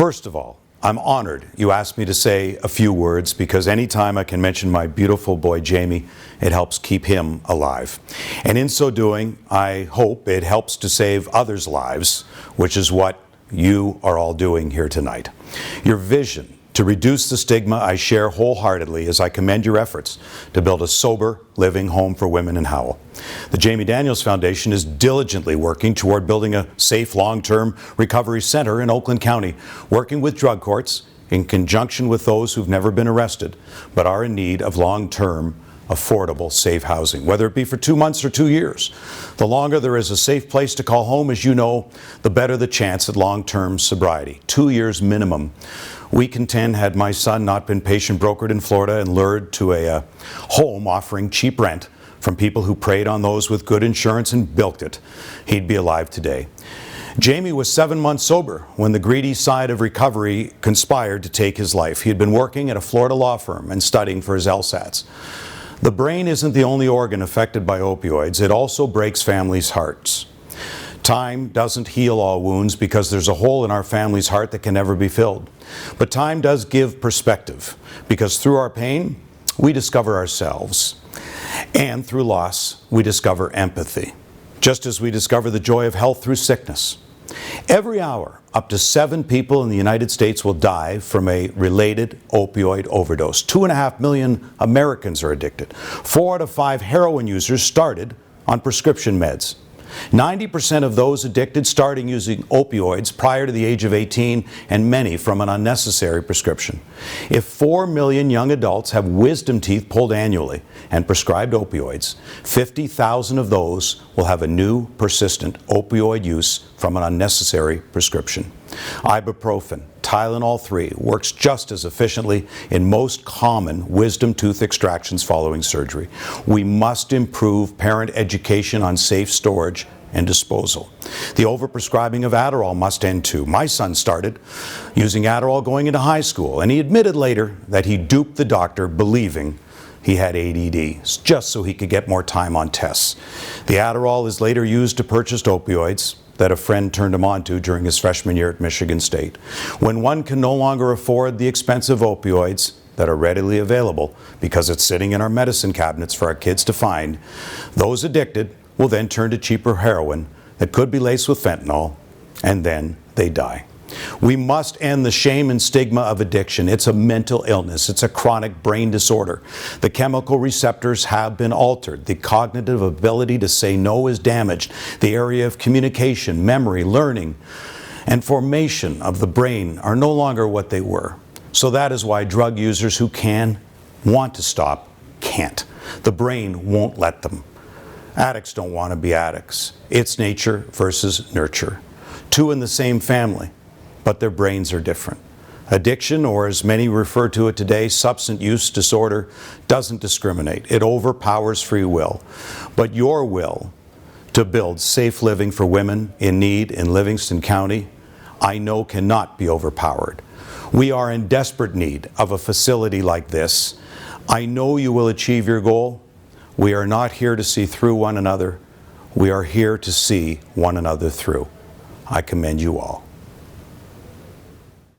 First of all, I'm honored you asked me to say a few words because anytime I can mention my beautiful boy Jamie, it helps keep him alive. And in so doing, I hope it helps to save others' lives, which is what you are all doing here tonight. Your vision to reduce the stigma I share wholeheartedly as I commend your efforts to build a sober, living home for women in Howell. The Jamie Daniels Foundation is diligently working toward building a safe, long-term recovery center in Oakland County, working with drug courts in conjunction with those who've never been arrested but are in need of long-term, affordable, safe housing, whether it be for 2 months or 2 years. The longer there is a safe place to call home, as you know, the better the chance at long-term sobriety. 2 years minimum. We contend, had my son not been patient brokered in Florida and lured to a home offering cheap rent from people who preyed on those with good insurance and bilked it, he'd be alive today. Jamie was 7 months sober when the greedy side of recovery conspired to take his life. He had been working at a Florida law firm and studying for his LSATs. The brain isn't the only organ affected by opioids. It also breaks families' hearts. Time doesn't heal all wounds because there's a hole in our family's heart that can never be filled. But time does give perspective because through our pain, we discover ourselves. And through loss, we discover empathy, just as we discover the joy of health through sickness. Every hour, up to 7 people in the United States will die from a related opioid overdose. 2.5 million Americans are addicted. 4 out of 5 heroin users started on prescription meds. 90% of those addicted starting using opioids prior to the age of 18, and many from an unnecessary prescription. If 4 million young adults have wisdom teeth pulled annually and prescribed opioids, 50,000 of those will have a new persistent opioid use from an unnecessary prescription. Ibuprofen, Tylenol 3 works just as efficiently in most common wisdom tooth extractions following surgery. We must improve parent education on safe storage and disposal. The overprescribing of Adderall must end too. My son started using Adderall going into high school, and he admitted later that he duped the doctor believing he had ADD, just so he could get more time on tests. The Adderall is later used to purchase opioids that a friend turned him on to during his freshman year at Michigan State. When one can no longer afford the expensive opioids that are readily available because it's sitting in our medicine cabinets for our kids to find, those addicted will then turn to cheaper heroin that could be laced with fentanyl, and then they die. We must end the shame and stigma of addiction. It's a mental illness. It's a chronic brain disorder. The chemical receptors have been altered. The cognitive ability to say no is damaged. The area of communication, memory, learning, and formation of the brain are no longer what they were. So that is why drug users who want to stop, can't. The brain won't let them. Addicts don't want to be addicts. It's nature versus nurture. 2 in the same family, but their brains are different. Addiction, or as many refer to it today, substance use disorder, doesn't discriminate. It overpowers free will. But your will to build safe living for women in need in Livingston County, I know cannot be overpowered. We are in desperate need of a facility like this. I know you will achieve your goal. We are not here to see through one another. We are here to see one another through. I commend you all.